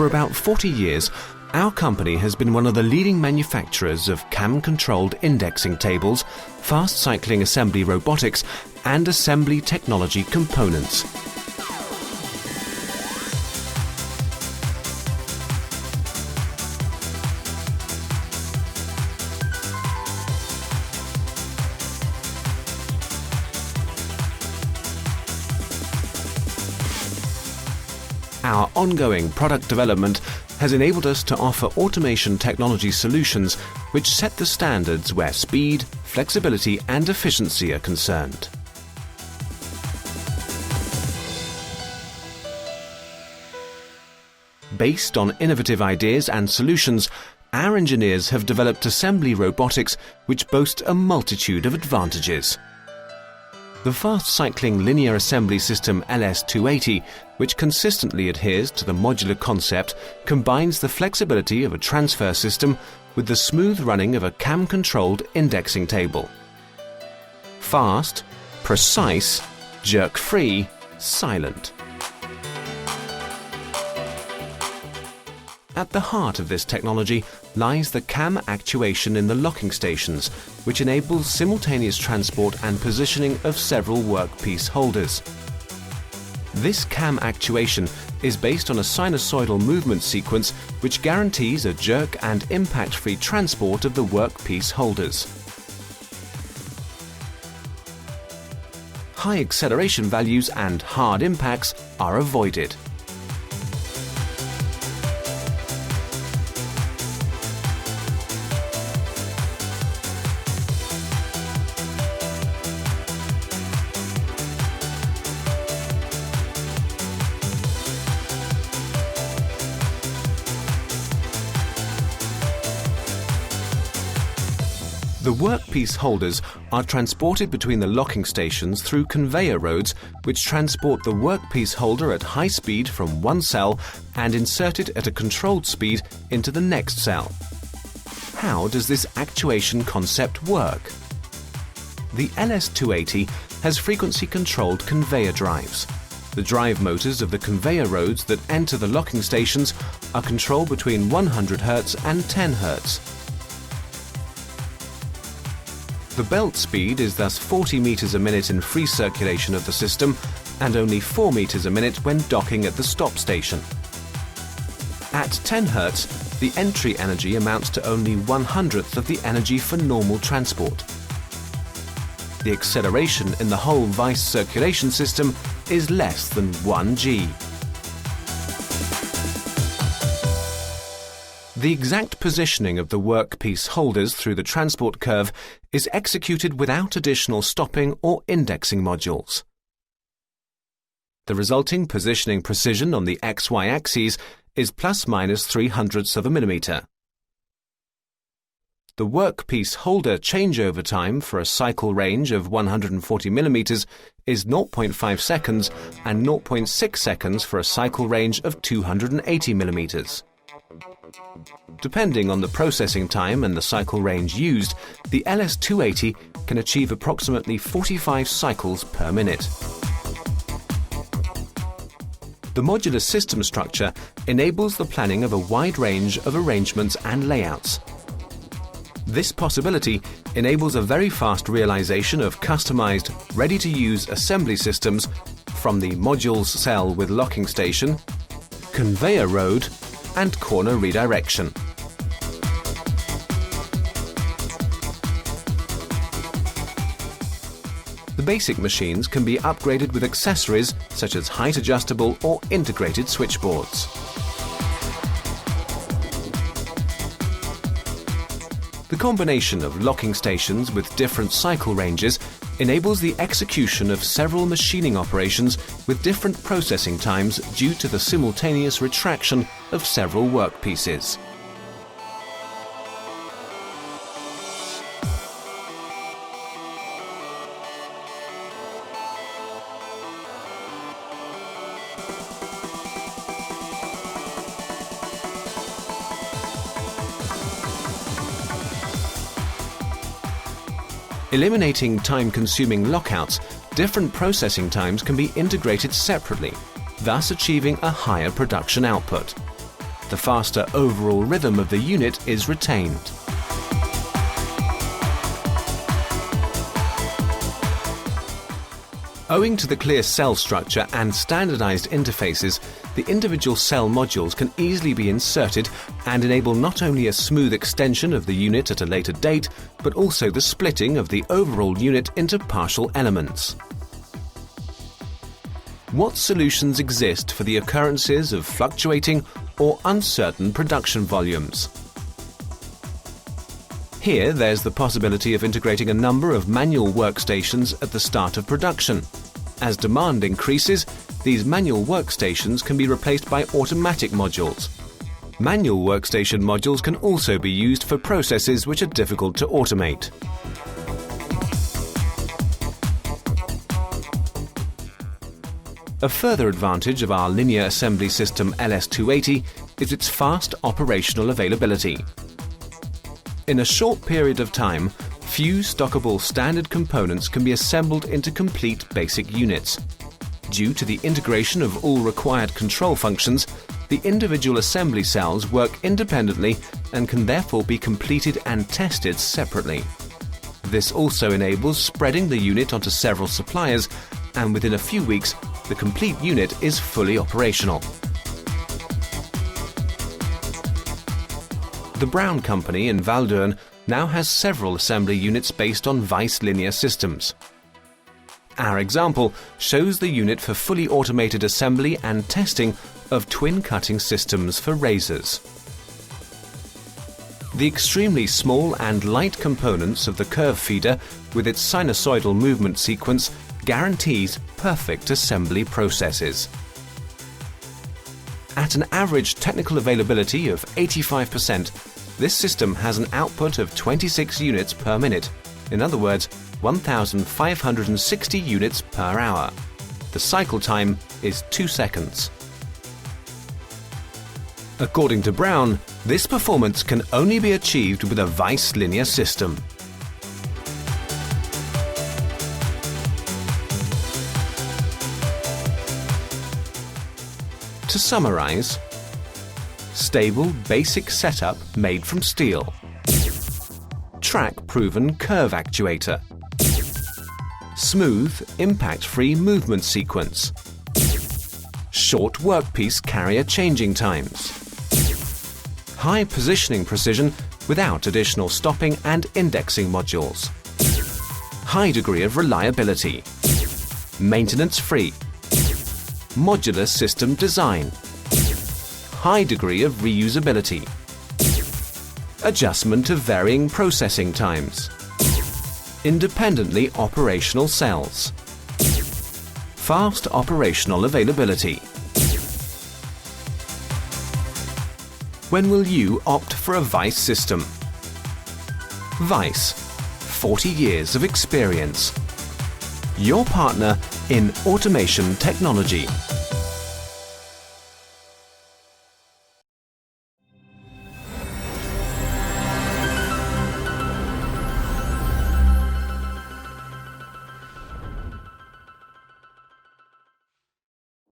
For about 40 years, our company has been one of the leading manufacturers of cam-controlled indexing tables, fast-cycling assembly robotics, and assembly technology components. Our ongoing product development has enabled us to offer automation technology solutions which set the standards where speed, flexibility and efficiency are concerned. Based on innovative ideas and solutions, our engineers have developed assembly robotics which boast a multitude of advantages. The fast-cycling linear assembly system LS280, which consistently adheres to the modular concept, combines the flexibility of a transfer system with the smooth running of a cam-controlled indexing table. Fast, precise, jerk-free, silent. At the heart of this technology lies the cam actuation in the locking stations, which enables simultaneous transport and positioning of several workpiece holders. This cam actuation is based on a sinusoidal movement sequence which guarantees a jerk and impact-free transport of the workpiece holders. High acceleration values and hard impacts are avoided. The workpiece holders are transported between the locking stations through conveyor roads which transport the workpiece holder at high speed from one cell and insert it at a controlled speed into the next cell. How does this actuation concept work? The LS280 has frequency-controlled conveyor drives. The drive motors of the conveyor roads that enter the locking stations are controlled between 100 Hz and 10 Hz. The belt speed is thus 40 meters a minute in free circulation of the system and only 4 meters a minute when docking at the stop station. At 10 Hz, the entry energy amounts to only 1/100th of the energy for normal transport. The acceleration in the whole Weiss circulation system is less than 1 g. The exact positioning of the workpiece holders through the transport curve is executed without additional stopping or indexing modules. The resulting positioning precision on the XY axes is ±0.03 of a millimeter. The workpiece holder changeover time for a cycle range of 140 millimeters is 0.5 seconds and 0.6 seconds for a cycle range of 280 millimeters. Depending on the processing time and the cycle range used, the LS280 can achieve approximately 45 cycles per minute. The modular system structure enables the planning of a wide range of arrangements and layouts. This possibility enables a very fast realization of customized, ready-to-use assembly systems from the modules cell with locking station, conveyor road, and corner redirection. The basic machines can be upgraded with accessories such as height-adjustable or integrated switchboards. The combination of locking stations with different cycle ranges enables the execution of several machining operations with different processing times due to the simultaneous retraction of several workpieces. Eliminating time-consuming lockouts, different processing times can be integrated separately, thus achieving a higher production output. the faster overall rhythm of the unit is retained. Owing to the clear cell structure and standardized interfaces, the individual cell modules can easily be inserted and enable not only a smooth extension of the unit at a later date, but also the splitting of the overall unit into partial elements. What solutions exist for the occurrences of fluctuating or uncertain production volumes? Here, there's the possibility of integrating a number of manual workstations at the start of production. As demand increases, these manual workstations can be replaced by automatic modules. Manual workstation modules can also be used for processes which are difficult to automate. A further advantage of our linear assembly system LS280 is its fast operational availability. In a short period of time, few stockable standard components can be assembled into complete basic units. Due to the integration of all required control functions, the individual assembly cells work independently and can therefore be completed and tested separately. This also enables spreading the unit onto several suppliers, and within a few weeks, the complete unit is fully operational. The Brown Company in Valdeuren now has several assembly units based on Weiss linear systems. Our example shows the unit for fully automated assembly and testing of twin cutting systems for razors. The extremely small and light components of the curve feeder with its sinusoidal movement sequence guarantees perfect assembly processes. At an average technical availability of 85%, this system has an output of 26 units per minute, in other words, 1,560 units per hour. The cycle time is 2 seconds. According to Brown, this performance can only be achieved with a Weiss linear system. To summarize, stable basic setup made from steel, track-proven curve actuator, smooth impact-free movement sequence, short workpiece carrier changing times, high positioning precision without additional stopping and indexing modules, high degree of reliability, maintenance-free, modular system design, high degree of reusability, adjustment of varying processing times, independently operational cells, fast operational availability. When will you opt for a Weiss system? Weiss, 40 years of experience. Your partner in automation technology.